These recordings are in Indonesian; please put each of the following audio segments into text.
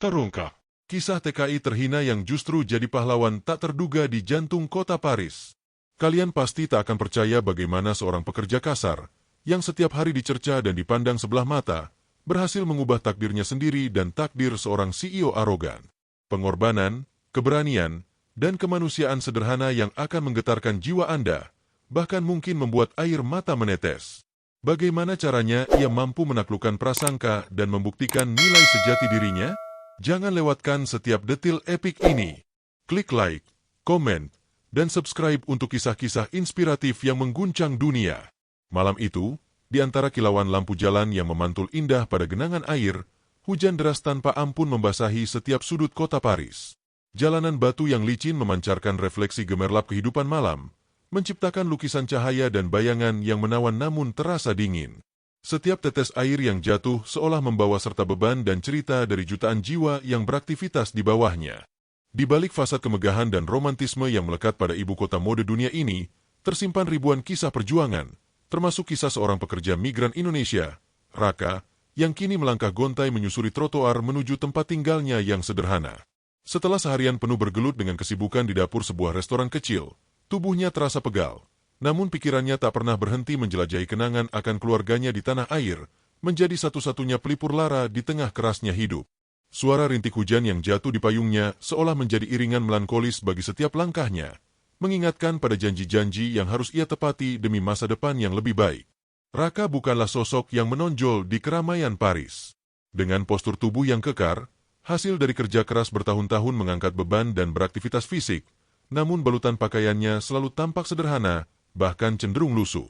terungkap. Kisah TKI terhina yang justru jadi pahlawan tak terduga di jantung kota Paris. Kalian pasti tak akan percaya bagaimana seorang pekerja kasar, yang setiap hari dicerca dan dipandang sebelah mata, berhasil mengubah takdirnya sendiri dan takdir seorang CEO arogan. Pengorbanan, keberanian, dan kemanusiaan sederhana yang akan menggetarkan jiwa Anda, bahkan mungkin membuat air mata menetes. Bagaimana caranya ia mampu menaklukkan prasangka dan membuktikan nilai sejati dirinya? Jangan lewatkan setiap detil epik ini. Klik like, komen, dan subscribe untuk kisah-kisah inspiratif yang mengguncang dunia. Malam itu, di antara kilauan lampu jalan yang memantul indah pada genangan air, hujan deras tanpa ampun membasahi setiap sudut kota Paris. Jalanan batu yang licin memancarkan refleksi gemerlap kehidupan malam, menciptakan lukisan cahaya dan bayangan yang menawan namun terasa dingin. Setiap tetes air yang jatuh seolah membawa serta beban dan cerita dari jutaan jiwa yang beraktivitas di bawahnya. Di balik fasad kemegahan dan romantisme yang melekat pada ibu kota mode dunia ini, tersimpan ribuan kisah perjuangan, termasuk kisah seorang pekerja migran Indonesia, Raka, yang kini melangkah gontai menyusuri trotoar menuju tempat tinggalnya yang sederhana. Setelah seharian penuh bergelut dengan kesibukan di dapur sebuah restoran kecil, tubuhnya terasa pegal. Namun pikirannya tak pernah berhenti menjelajahi kenangan akan keluarganya di tanah air, menjadi satu-satunya pelipur lara di tengah kerasnya hidup. Suara rintik hujan yang jatuh di payungnya seolah menjadi iringan melankolis bagi setiap langkahnya, mengingatkan pada janji-janji yang harus ia tepati demi masa depan yang lebih baik. Raka bukanlah sosok yang menonjol di keramaian Paris. Dengan postur tubuh yang kekar, hasil dari kerja keras bertahun-tahun mengangkat beban dan beraktivitas fisik, namun balutan pakaiannya selalu tampak sederhana, bahkan cenderung lusuh.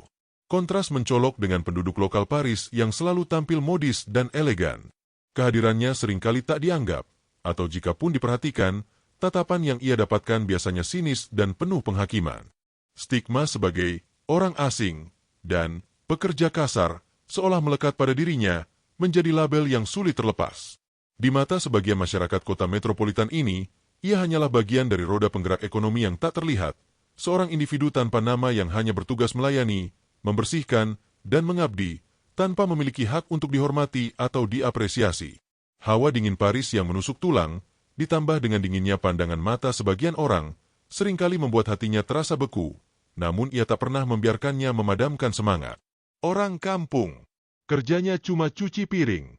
Kontras mencolok dengan penduduk lokal Paris yang selalu tampil modis dan elegan. Kehadirannya seringkali tak dianggap, atau jika pun diperhatikan, tatapan yang ia dapatkan biasanya sinis dan penuh penghakiman. Stigma sebagai orang asing dan pekerja kasar seolah melekat pada dirinya, menjadi label yang sulit terlepas. Di mata sebagian masyarakat kota metropolitan ini, ia hanyalah bagian dari roda penggerak ekonomi yang tak terlihat, seorang individu tanpa nama yang hanya bertugas melayani, membersihkan, dan mengabdi, tanpa memiliki hak untuk dihormati atau diapresiasi. Hawa dingin Paris yang menusuk tulang, ditambah dengan dinginnya pandangan mata sebagian orang, seringkali membuat hatinya terasa beku, namun ia tak pernah membiarkannya memadamkan semangat. Orang kampung, kerjanya cuma cuci piring.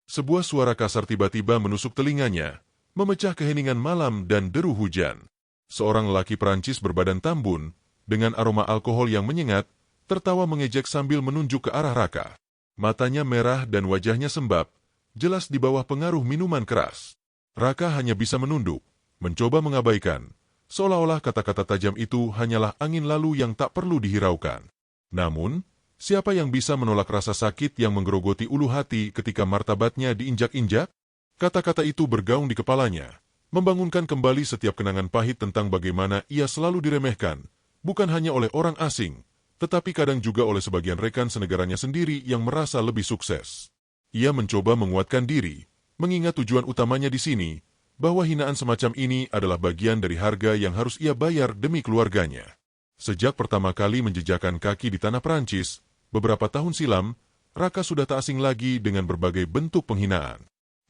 Sebuah suara kasar tiba-tiba menusuk telinganya, memecah keheningan malam dan deru hujan. Seorang lelaki Perancis berbadan tambun, dengan aroma alkohol yang menyengat, tertawa mengejek sambil menunjuk ke arah Raka. Matanya merah dan wajahnya sembab, jelas di bawah pengaruh minuman keras. Raka hanya bisa menunduk, mencoba mengabaikan, seolah-olah kata-kata tajam itu hanyalah angin lalu yang tak perlu dihiraukan. Namun, siapa yang bisa menolak rasa sakit yang menggerogoti ulu hati ketika martabatnya diinjak-injak? Kata-kata itu bergaung di kepalanya, membangunkan kembali setiap kenangan pahit tentang bagaimana ia selalu diremehkan, bukan hanya oleh orang asing, tetapi kadang juga oleh sebagian rekan senegaranya sendiri yang merasa lebih sukses. Ia mencoba menguatkan diri, mengingat tujuan utamanya di sini, bahwa hinaan semacam ini adalah bagian dari harga yang harus ia bayar demi keluarganya. Sejak pertama kali menjejakkan kaki di tanah Perancis, beberapa tahun silam, Raka sudah tak asing lagi dengan berbagai bentuk penghinaan.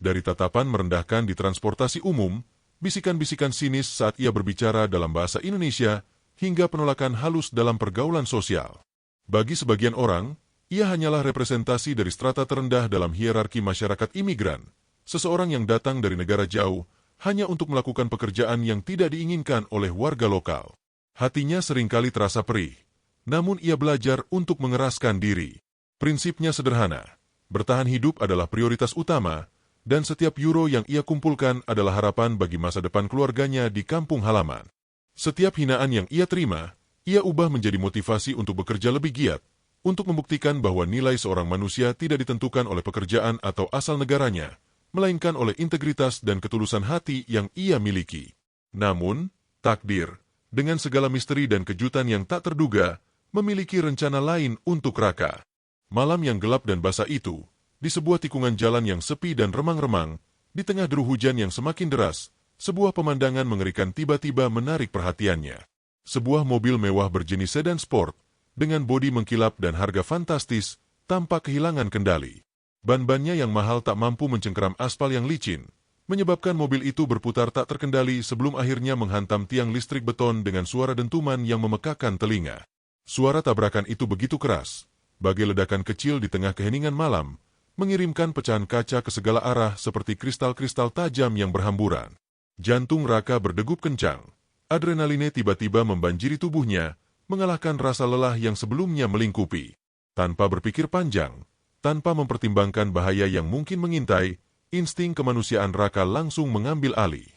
Dari tatapan merendahkan di transportasi umum, bisikan-bisikan sinis saat ia berbicara dalam bahasa Indonesia, hingga penolakan halus dalam pergaulan sosial. Bagi sebagian orang, ia hanyalah representasi dari strata terendah dalam hierarki masyarakat imigran, seseorang yang datang dari negara jauh, hanya untuk melakukan pekerjaan yang tidak diinginkan oleh warga lokal. Hatinya seringkali terasa perih, namun ia belajar untuk mengeraskan diri. Prinsipnya sederhana, bertahan hidup adalah prioritas utama, dan setiap euro yang ia kumpulkan adalah harapan bagi masa depan keluarganya di kampung halaman. Setiap hinaan yang ia terima, ia ubah menjadi motivasi untuk bekerja lebih giat, untuk membuktikan bahwa nilai seorang manusia tidak ditentukan oleh pekerjaan atau asal negaranya, melainkan oleh integritas dan ketulusan hati yang ia miliki. Namun, takdir, dengan segala misteri dan kejutan yang tak terduga, memiliki rencana lain untuk Raka. Malam yang gelap dan basah itu, di sebuah tikungan jalan yang sepi dan remang-remang, di tengah deru hujan yang semakin deras, sebuah pemandangan mengerikan tiba-tiba menarik perhatiannya. Sebuah mobil mewah berjenis sedan sport, dengan bodi mengkilap dan harga fantastis, tampak kehilangan kendali. Ban-bannya yang mahal tak mampu mencengkeram aspal yang licin, menyebabkan mobil itu berputar tak terkendali sebelum akhirnya menghantam tiang listrik beton dengan suara dentuman yang memekakan telinga. Suara tabrakan itu begitu keras, bagai ledakan kecil di tengah keheningan malam, mengirimkan pecahan kaca ke segala arah seperti kristal-kristal tajam yang berhamburan. Jantung Raka berdegup kencang. Adrenaline tiba-tiba membanjiri tubuhnya, mengalahkan rasa lelah yang sebelumnya melingkupi. Tanpa berpikir panjang, tanpa mempertimbangkan bahaya yang mungkin mengintai, insting kemanusiaan Raka langsung mengambil alih.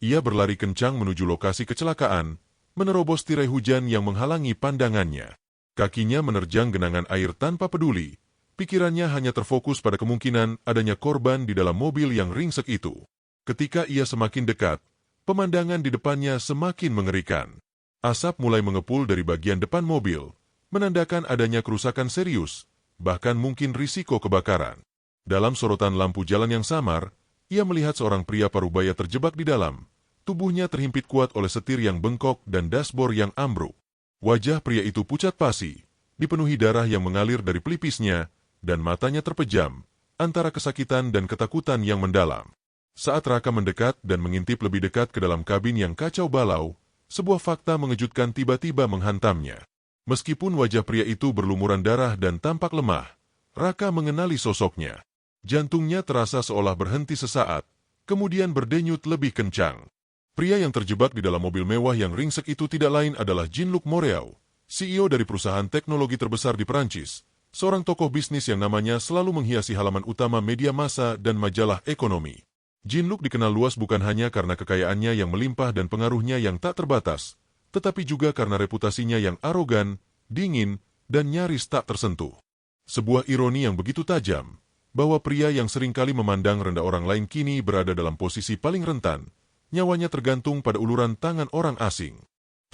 Ia berlari kencang menuju lokasi kecelakaan, menerobos tirai hujan yang menghalangi pandangannya. Kakinya menerjang genangan air tanpa peduli. Pikirannya hanya terfokus pada kemungkinan adanya korban di dalam mobil yang ringsek itu. Ketika ia semakin dekat, pemandangan di depannya semakin mengerikan. Asap mulai mengepul dari bagian depan mobil, menandakan adanya kerusakan serius, bahkan mungkin risiko kebakaran. Dalam sorotan lampu jalan yang samar, ia melihat seorang pria parubaya terjebak di dalam. Tubuhnya terhimpit kuat oleh setir yang bengkok dan dashboard yang ambruk. Wajah pria itu pucat pasi, dipenuhi darah yang mengalir dari pelipisnya, dan matanya terpejam, antara kesakitan dan ketakutan yang mendalam. Saat Raka mendekat dan mengintip lebih dekat ke dalam kabin yang kacau balau, sebuah fakta mengejutkan tiba-tiba menghantamnya. Meskipun wajah pria itu berlumuran darah dan tampak lemah, Raka mengenali sosoknya. Jantungnya terasa seolah berhenti sesaat, kemudian berdenyut lebih kencang. Pria yang terjebak di dalam mobil mewah yang ringsek itu tidak lain adalah Jean-Luc Moreau, CEO dari perusahaan teknologi terbesar di Perancis, seorang tokoh bisnis yang namanya selalu menghiasi halaman utama media massa dan majalah ekonomi. Jean-Luc dikenal luas bukan hanya karena kekayaannya yang melimpah dan pengaruhnya yang tak terbatas, tetapi juga karena reputasinya yang arogan, dingin, dan nyaris tak tersentuh. Sebuah ironi yang begitu tajam, bahwa pria yang seringkali memandang rendah orang lain kini berada dalam posisi paling rentan, nyawanya tergantung pada uluran tangan orang asing.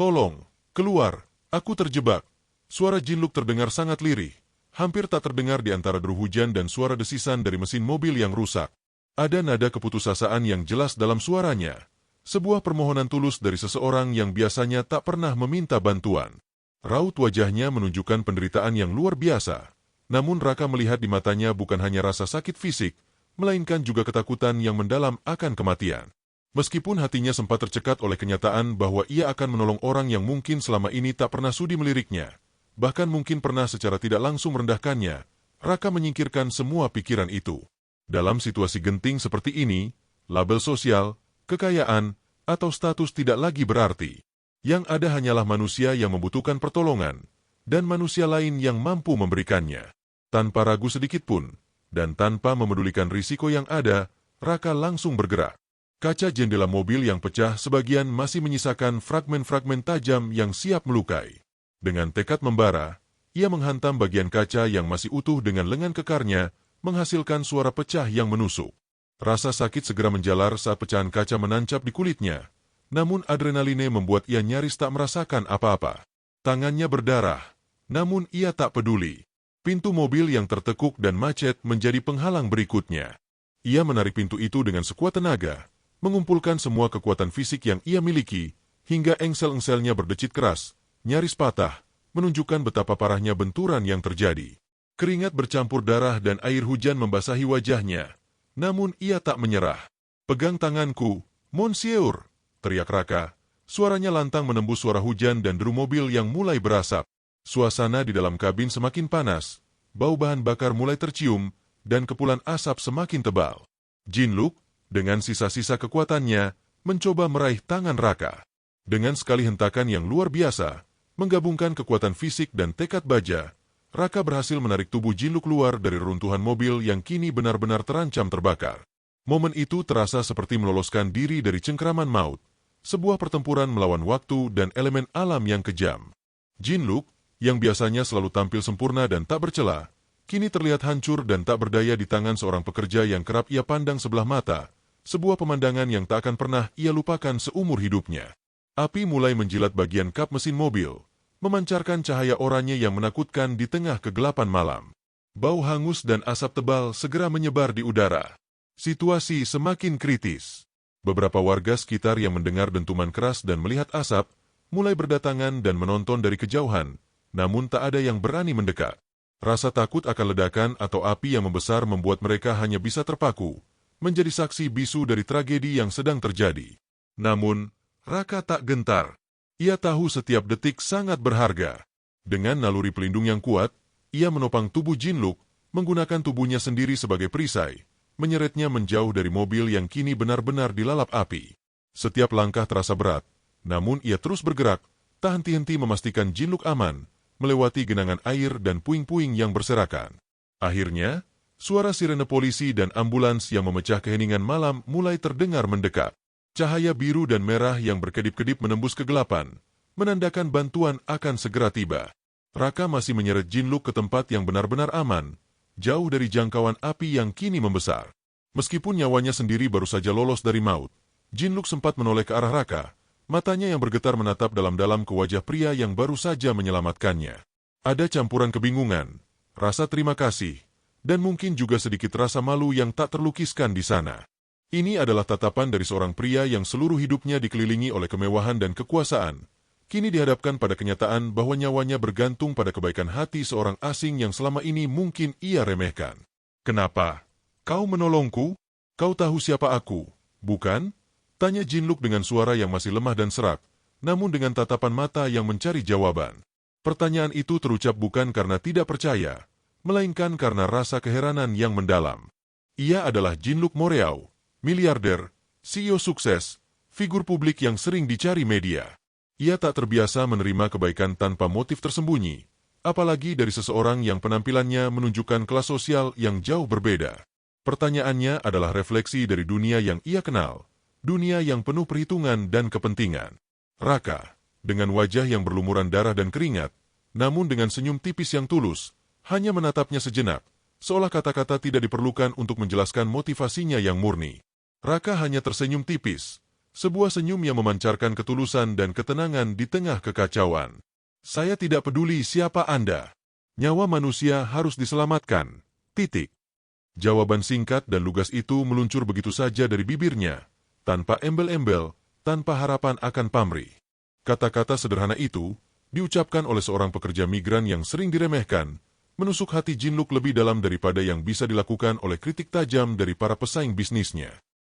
"Tolong, keluar, aku terjebak." Suara Jean-Luc terdengar sangat lirih. Hampir tak terdengar di antara deru hujan dan suara desisan dari mesin mobil yang rusak. Ada nada keputusasaan yang jelas dalam suaranya. Sebuah permohonan tulus dari seseorang yang biasanya tak pernah meminta bantuan. Raut wajahnya menunjukkan penderitaan yang luar biasa. Namun Raka melihat di matanya bukan hanya rasa sakit fisik, melainkan juga ketakutan yang mendalam akan kematian. Meskipun hatinya sempat tercekat oleh kenyataan bahwa ia akan menolong orang yang mungkin selama ini tak pernah sudi meliriknya, bahkan mungkin pernah secara tidak langsung merendahkannya, Raka menyingkirkan semua pikiran itu. Dalam situasi genting seperti ini, label sosial, kekayaan, atau status tidak lagi berarti. Yang ada hanyalah manusia yang membutuhkan pertolongan, dan manusia lain yang mampu memberikannya. Tanpa ragu sedikitpun, dan tanpa memedulikan risiko yang ada, Raka langsung bergerak. Kaca jendela mobil yang pecah sebagian masih menyisakan fragmen-fragmen tajam yang siap melukai. Dengan tekad membara, ia menghantam bagian kaca yang masih utuh dengan lengan kekarnya, menghasilkan suara pecah yang menusuk. Rasa sakit segera menjalar saat pecahan kaca menancap di kulitnya, namun adrenaline membuat ia nyaris tak merasakan apa-apa. Tangannya berdarah, namun ia tak peduli. Pintu mobil yang tertekuk dan macet menjadi penghalang berikutnya. Ia menarik pintu itu dengan sekuat tenaga, mengumpulkan semua kekuatan fisik yang ia miliki, hingga engsel-engselnya berdecit keras, nyaris patah, menunjukkan betapa parahnya benturan yang terjadi. Keringat bercampur darah dan air hujan membasahi wajahnya. Namun ia tak menyerah. "Pegang tanganku, Monsieur!" teriak Raka. Suaranya lantang menembus suara hujan dan deru mobil yang mulai berasap. Suasana di dalam kabin semakin panas, bau bahan bakar mulai tercium, dan kepulan asap semakin tebal. Jean-Luc, dengan sisa-sisa kekuatannya, mencoba meraih tangan Raka. Dengan sekali hentakan yang luar biasa, menggabungkan kekuatan fisik dan tekad baja, Raka berhasil menarik tubuh Jean-Luc keluar dari reruntuhan mobil yang kini benar-benar terancam terbakar. Momen itu terasa seperti meloloskan diri dari cengkraman maut, sebuah pertempuran melawan waktu dan elemen alam yang kejam. Jean-Luc, yang biasanya selalu tampil sempurna dan tak bercela, kini terlihat hancur dan tak berdaya di tangan seorang pekerja yang kerap ia pandang sebelah mata, sebuah pemandangan yang tak akan pernah ia lupakan seumur hidupnya. Api mulai menjilat bagian kap mesin mobil, memancarkan cahaya oranye yang menakutkan di tengah kegelapan malam. Bau hangus dan asap tebal segera menyebar di udara. Situasi semakin kritis. Beberapa warga sekitar yang mendengar dentuman keras dan melihat asap, mulai berdatangan dan menonton dari kejauhan, namun tak ada yang berani mendekat. Rasa takut akan ledakan atau api yang membesar membuat mereka hanya bisa terpaku, menjadi saksi bisu dari tragedi yang sedang terjadi. Namun, Raka tak gentar. Ia tahu setiap detik sangat berharga. Dengan naluri pelindung yang kuat, ia menopang tubuh Jinluk, menggunakan tubuhnya sendiri sebagai perisai, menyeretnya menjauh dari mobil yang kini benar-benar dilalap api. Setiap langkah terasa berat, namun ia terus bergerak, tak henti-henti memastikan Jinluk aman, melewati genangan air dan puing-puing yang berserakan. Akhirnya, suara sirene polisi dan ambulans yang memecah keheningan malam mulai terdengar mendekat. Cahaya biru dan merah yang berkedip-kedip menembus kegelapan, menandakan bantuan akan segera tiba. Raka masih menyeret Jinluk ke tempat yang benar-benar aman, jauh dari jangkauan api yang kini membesar. Meskipun nyawanya sendiri baru saja lolos dari maut, Jinluk sempat menoleh ke arah Raka, matanya yang bergetar menatap dalam-dalam ke wajah pria yang baru saja menyelamatkannya. Ada campuran kebingungan, rasa terima kasih, dan mungkin juga sedikit rasa malu yang tak terlukiskan di sana. Ini adalah tatapan dari seorang pria yang seluruh hidupnya dikelilingi oleh kemewahan dan kekuasaan, kini dihadapkan pada kenyataan bahwa nyawanya bergantung pada kebaikan hati seorang asing yang selama ini mungkin ia remehkan. "Kenapa? Kau menolongku? Kau tahu siapa aku, bukan?" tanya Jinluk dengan suara yang masih lemah dan serak, namun dengan tatapan mata yang mencari jawaban. Pertanyaan itu terucap bukan karena tidak percaya, melainkan karena rasa keheranan yang mendalam. Ia adalah Jinluk Moreau, miliarder, CEO sukses, figur publik yang sering dicari media. Ia tak terbiasa menerima kebaikan tanpa motif tersembunyi, apalagi dari seseorang yang penampilannya menunjukkan kelas sosial yang jauh berbeda. Pertanyaannya adalah refleksi dari dunia yang ia kenal, dunia yang penuh perhitungan dan kepentingan. Raka, dengan wajah yang berlumuran darah dan keringat, namun dengan senyum tipis yang tulus, hanya menatapnya sejenak, seolah kata-kata tidak diperlukan untuk menjelaskan motivasinya yang murni. Raka hanya tersenyum tipis, sebuah senyum yang memancarkan ketulusan dan ketenangan di tengah kekacauan. "Saya tidak peduli siapa Anda. Nyawa manusia harus diselamatkan. Titik." Jawaban singkat dan lugas itu meluncur begitu saja dari bibirnya, tanpa embel-embel, tanpa harapan akan pamrih. Kata-kata sederhana itu diucapkan oleh seorang pekerja migran yang sering diremehkan, menusuk hati Jinluk lebih dalam daripada yang bisa dilakukan oleh kritik tajam dari para pesaing bisnisnya.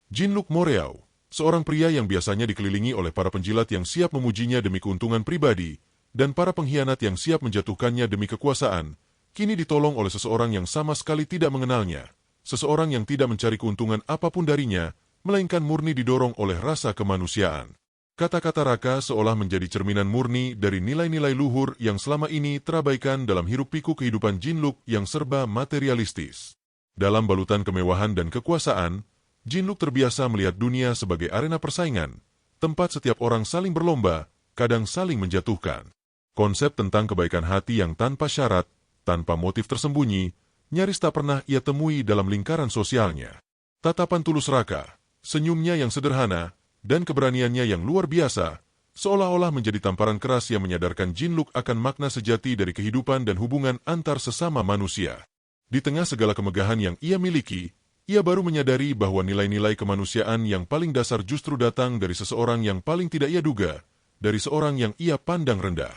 Jinluk Moreau, seorang pria yang biasanya dikelilingi oleh para penjilat yang siap memujinya demi keuntungan pribadi, dan para pengkhianat yang siap menjatuhkannya demi kekuasaan, kini ditolong oleh seseorang yang sama sekali tidak mengenalnya, seseorang yang tidak mencari keuntungan apapun darinya, melainkan murni didorong oleh rasa kemanusiaan. Kata-kata Raka seolah menjadi cerminan murni dari nilai-nilai luhur yang selama ini terabaikan dalam hiruk-pikuk kehidupan Jinluk yang serba materialistis. Dalam balutan kemewahan dan kekuasaan, Jinluk terbiasa melihat dunia sebagai arena persaingan, tempat setiap orang saling berlomba, kadang saling menjatuhkan. Konsep tentang kebaikan hati yang tanpa syarat, tanpa motif tersembunyi, nyaris tak pernah ia temui dalam lingkaran sosialnya. Tatapan tulus Raka, senyumnya yang sederhana, dan keberaniannya yang luar biasa, seolah-olah menjadi tamparan keras yang menyadarkan Jinluk akan makna sejati dari kehidupan dan hubungan antar sesama manusia. Di tengah segala kemegahan yang ia miliki, ia baru menyadari bahwa nilai-nilai kemanusiaan yang paling dasar justru datang dari seseorang yang paling tidak ia duga, dari seorang yang ia pandang rendah.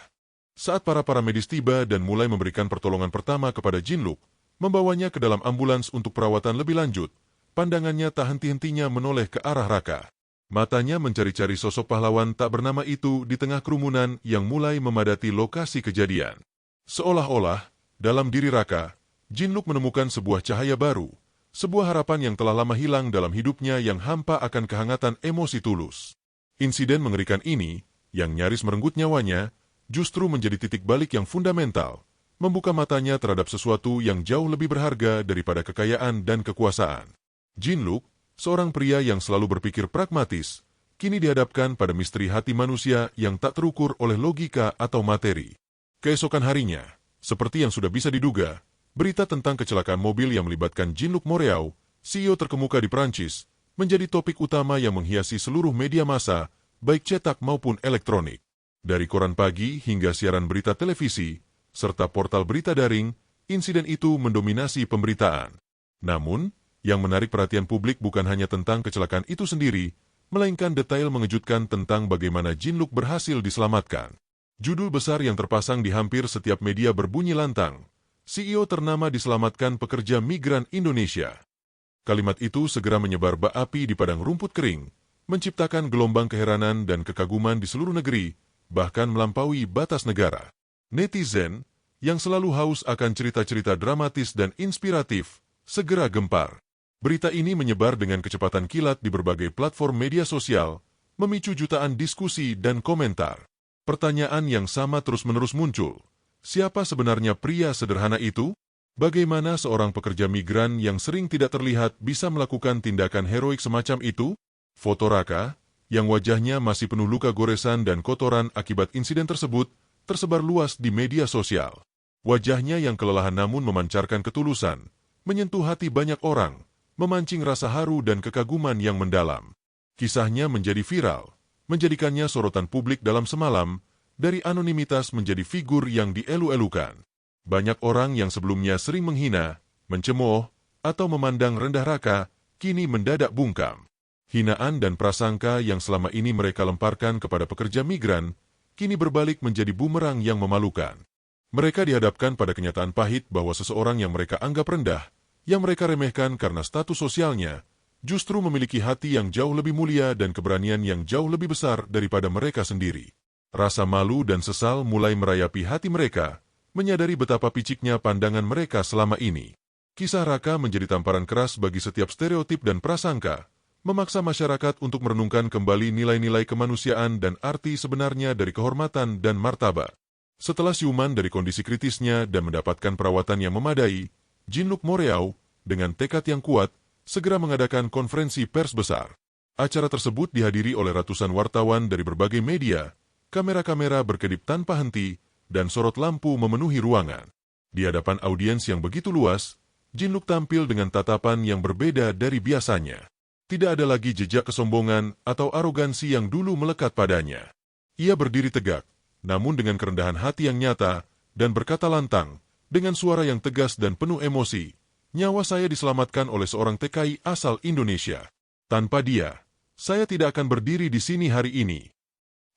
Saat para medis tiba dan mulai memberikan pertolongan pertama kepada Jinluk, membawanya ke dalam ambulans untuk perawatan lebih lanjut, pandangannya tak henti-hentinya menoleh ke arah Raka. Matanya mencari-cari sosok pahlawan tak bernama itu di tengah kerumunan yang mulai memadati lokasi kejadian. Seolah-olah, dalam diri Raka, Jinluk menemukan sebuah cahaya baru, sebuah harapan yang telah lama hilang dalam hidupnya yang hampa akan kehangatan emosi tulus. Insiden mengerikan ini, yang nyaris merenggut nyawanya, justru menjadi titik balik yang fundamental, membuka matanya terhadap sesuatu yang jauh lebih berharga daripada kekayaan dan kekuasaan. Jinluk, seorang pria yang selalu berpikir pragmatis, kini dihadapkan pada misteri hati manusia yang tak terukur oleh logika atau materi. Keesokan harinya, seperti yang sudah bisa diduga, berita tentang kecelakaan mobil yang melibatkan Jinluk Moreau, CEO terkemuka di Perancis, menjadi topik utama yang menghiasi seluruh media massa, baik cetak maupun elektronik. Dari koran pagi hingga siaran berita televisi, serta portal berita daring, insiden itu mendominasi pemberitaan. Namun, yang menarik perhatian publik bukan hanya tentang kecelakaan itu sendiri, melainkan detail mengejutkan tentang bagaimana Jinluk berhasil diselamatkan. Judul besar yang terpasang di hampir setiap media berbunyi lantang, CEO ternama diselamatkan pekerja migran Indonesia. Kalimat itu segera menyebar bak api di padang rumput kering, menciptakan gelombang keheranan dan kekaguman di seluruh negeri, bahkan melampaui batas negara. Netizen, yang selalu haus akan cerita-cerita dramatis dan inspiratif, segera gempar. Berita ini menyebar dengan kecepatan kilat di berbagai platform media sosial, memicu jutaan diskusi dan komentar. Pertanyaan yang sama terus-menerus muncul. Siapa sebenarnya pria sederhana itu? Bagaimana seorang pekerja migran yang sering tidak terlihat bisa melakukan tindakan heroik semacam itu? Foto Raka, yang wajahnya masih penuh luka goresan dan kotoran akibat insiden tersebut, tersebar luas di media sosial. Wajahnya yang kelelahan namun memancarkan ketulusan, menyentuh hati banyak orang, memancing rasa haru dan kekaguman yang mendalam. Kisahnya menjadi viral, menjadikannya sorotan publik dalam semalam, dari anonimitas menjadi figur yang dielu-elukan. Banyak orang yang sebelumnya sering menghina, mencemooh, atau memandang rendah Raka, kini mendadak bungkam. Hinaan dan prasangka yang selama ini mereka lemparkan kepada pekerja migran, kini berbalik menjadi bumerang yang memalukan. Mereka dihadapkan pada kenyataan pahit bahwa seseorang yang mereka anggap rendah, yang mereka remehkan karena status sosialnya, justru memiliki hati yang jauh lebih mulia dan keberanian yang jauh lebih besar daripada mereka sendiri. Rasa malu dan sesal mulai merayapi hati mereka, menyadari betapa piciknya pandangan mereka selama ini. Kisah Raka menjadi tamparan keras bagi setiap stereotip dan prasangka, memaksa masyarakat untuk merenungkan kembali nilai-nilai kemanusiaan dan arti sebenarnya dari kehormatan dan martabat. Setelah siuman dari kondisi kritisnya dan mendapatkan perawatan yang memadai, Jean-Luc Moreau, dengan tekad yang kuat, segera mengadakan konferensi pers besar. Acara tersebut dihadiri oleh ratusan wartawan dari berbagai media, kamera-kamera berkedip tanpa henti, dan sorot lampu memenuhi ruangan. Di hadapan audiens yang begitu luas, Jean-Luc tampil dengan tatapan yang berbeda dari biasanya. Tidak ada lagi jejak kesombongan atau arogansi yang dulu melekat padanya. Ia berdiri tegak, namun dengan kerendahan hati yang nyata, dan berkata lantang, dengan suara yang tegas dan penuh emosi, "Nyawa saya diselamatkan oleh seorang TKI asal Indonesia. Tanpa dia, saya tidak akan berdiri di sini hari ini."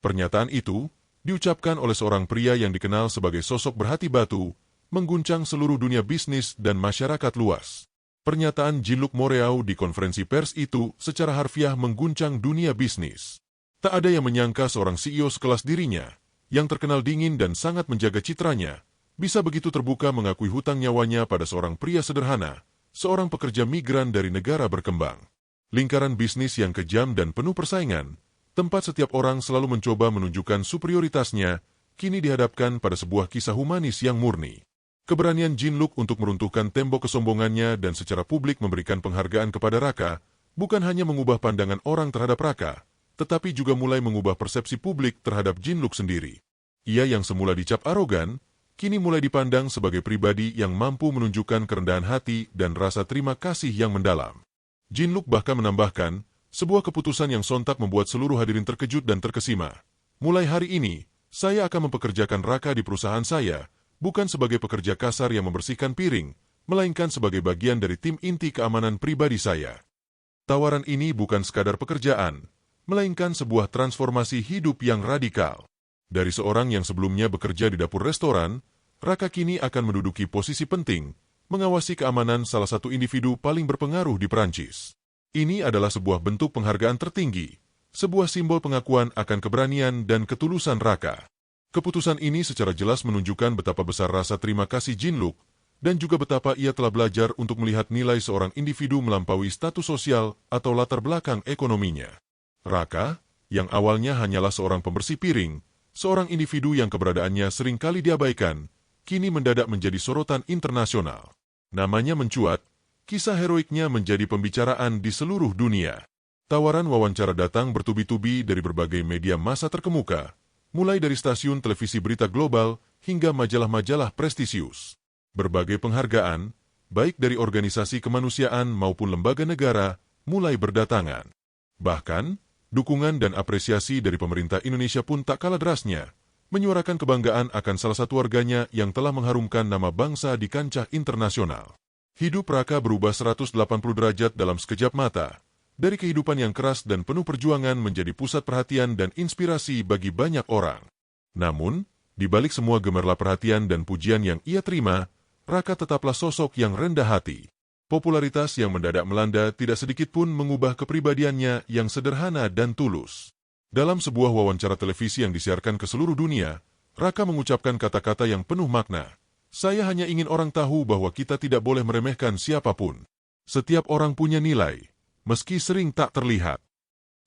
Pernyataan itu diucapkan oleh seorang pria yang dikenal sebagai sosok berhati batu, mengguncang seluruh dunia bisnis dan masyarakat luas. Pernyataan Jean-Luc Moreau di konferensi pers itu secara harfiah mengguncang dunia bisnis. Tak ada yang menyangka seorang CEO sekelas dirinya, yang terkenal dingin dan sangat menjaga citranya, bisa begitu terbuka mengakui hutang nyawanya pada seorang pria sederhana, seorang pekerja migran dari negara berkembang. Lingkaran bisnis yang kejam dan penuh persaingan, tempat setiap orang selalu mencoba menunjukkan superioritasnya, kini dihadapkan pada sebuah kisah humanis yang murni. Keberanian Jean-Luc untuk meruntuhkan tembok kesombongannya dan secara publik memberikan penghargaan kepada Raka, bukan hanya mengubah pandangan orang terhadap Raka, tetapi juga mulai mengubah persepsi publik terhadap Jean-Luc sendiri. Ia yang semula dicap arogan, kini mulai dipandang sebagai pribadi yang mampu menunjukkan kerendahan hati dan rasa terima kasih yang mendalam. Jean-Luc bahkan menambahkan, sebuah keputusan yang sontak membuat seluruh hadirin terkejut dan terkesima. Mulai hari ini, saya akan mempekerjakan Raka di perusahaan saya, bukan sebagai pekerja kasar yang membersihkan piring, melainkan sebagai bagian dari tim inti keamanan pribadi saya. Tawaran ini bukan sekadar pekerjaan, melainkan sebuah transformasi hidup yang radikal. Dari seorang yang sebelumnya bekerja di dapur restoran, Raka kini akan menduduki posisi penting, mengawasi keamanan salah satu individu paling berpengaruh di Perancis. Ini adalah sebuah bentuk penghargaan tertinggi, sebuah simbol pengakuan akan keberanian dan ketulusan Raka. Keputusan ini secara jelas menunjukkan betapa besar rasa terima kasih Jean-Luc, dan juga betapa ia telah belajar untuk melihat nilai seorang individu melampaui status sosial atau latar belakang ekonominya. Raka, yang awalnya hanyalah seorang pembersih piring, seorang individu yang keberadaannya seringkali diabaikan, kini mendadak menjadi sorotan internasional. Namanya mencuat, kisah heroiknya menjadi pembicaraan di seluruh dunia. Tawaran wawancara datang bertubi-tubi dari berbagai media massa terkemuka, mulai dari stasiun televisi berita global hingga majalah-majalah prestisius. Berbagai penghargaan, baik dari organisasi kemanusiaan maupun lembaga negara, mulai berdatangan. Bahkan, dukungan dan apresiasi dari pemerintah Indonesia pun tak kalah derasnya, menyuarakan kebanggaan akan salah satu warganya yang telah mengharumkan nama bangsa di kancah internasional. Hidup Raka berubah 180 derajat dalam sekejap mata, dari kehidupan yang keras dan penuh perjuangan menjadi pusat perhatian dan inspirasi bagi banyak orang. Namun, di balik semua gemerlap perhatian dan pujian yang ia terima, Raka tetaplah sosok yang rendah hati. Popularitas yang mendadak melanda tidak sedikit pun mengubah kepribadiannya yang sederhana dan tulus. Dalam sebuah wawancara televisi yang disiarkan ke seluruh dunia, Raka mengucapkan kata-kata yang penuh makna. Saya hanya ingin orang tahu bahwa kita tidak boleh meremehkan siapapun. Setiap orang punya nilai, meski sering tak terlihat.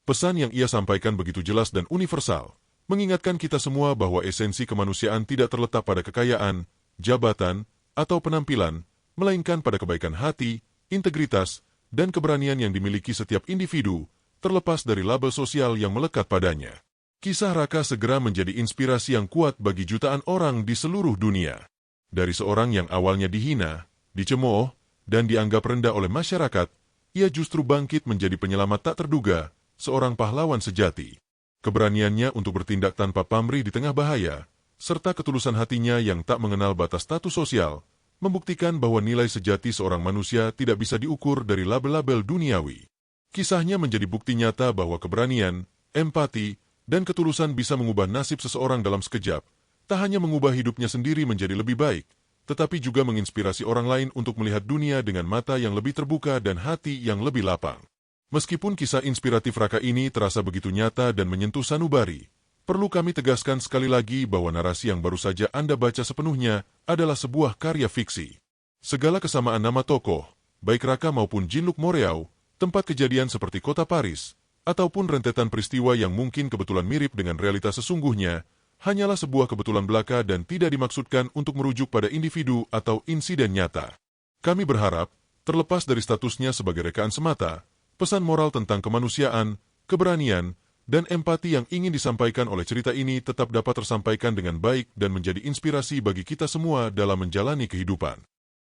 Pesan yang ia sampaikan begitu jelas dan universal, mengingatkan kita semua bahwa esensi kemanusiaan tidak terletak pada kekayaan, jabatan, atau penampilan, melainkan pada kebaikan hati, integritas, dan keberanian yang dimiliki setiap individu, terlepas dari label sosial yang melekat padanya. Kisah Raka segera menjadi inspirasi yang kuat bagi jutaan orang di seluruh dunia. Dari seorang yang awalnya dihina, dicemooh, dan dianggap rendah oleh masyarakat, ia justru bangkit menjadi penyelamat tak terduga, seorang pahlawan sejati. Keberaniannya untuk bertindak tanpa pamrih di tengah bahaya, serta ketulusan hatinya yang tak mengenal batas status sosial, membuktikan bahwa nilai sejati seorang manusia tidak bisa diukur dari label-label duniawi. Kisahnya menjadi bukti nyata bahwa keberanian, empati, dan ketulusan bisa mengubah nasib seseorang dalam sekejap, tak hanya mengubah hidupnya sendiri menjadi lebih baik, tetapi juga menginspirasi orang lain untuk melihat dunia dengan mata yang lebih terbuka dan hati yang lebih lapang. Meskipun kisah inspiratif Raka ini terasa begitu nyata dan menyentuh sanubari, perlu kami tegaskan sekali lagi bahwa narasi yang baru saja Anda baca sepenuhnya adalah sebuah karya fiksi. Segala kesamaan nama tokoh, baik Raka maupun Jean-Luc Moreau, tempat kejadian seperti kota Paris, ataupun rentetan peristiwa yang mungkin kebetulan mirip dengan realitas sesungguhnya, hanyalah sebuah kebetulan belaka dan tidak dimaksudkan untuk merujuk pada individu atau insiden nyata. Kami berharap, terlepas dari statusnya sebagai rekaan semata, pesan moral tentang kemanusiaan, keberanian, dan empati yang ingin disampaikan oleh cerita ini tetap dapat tersampaikan dengan baik dan menjadi inspirasi bagi kita semua dalam menjalani kehidupan.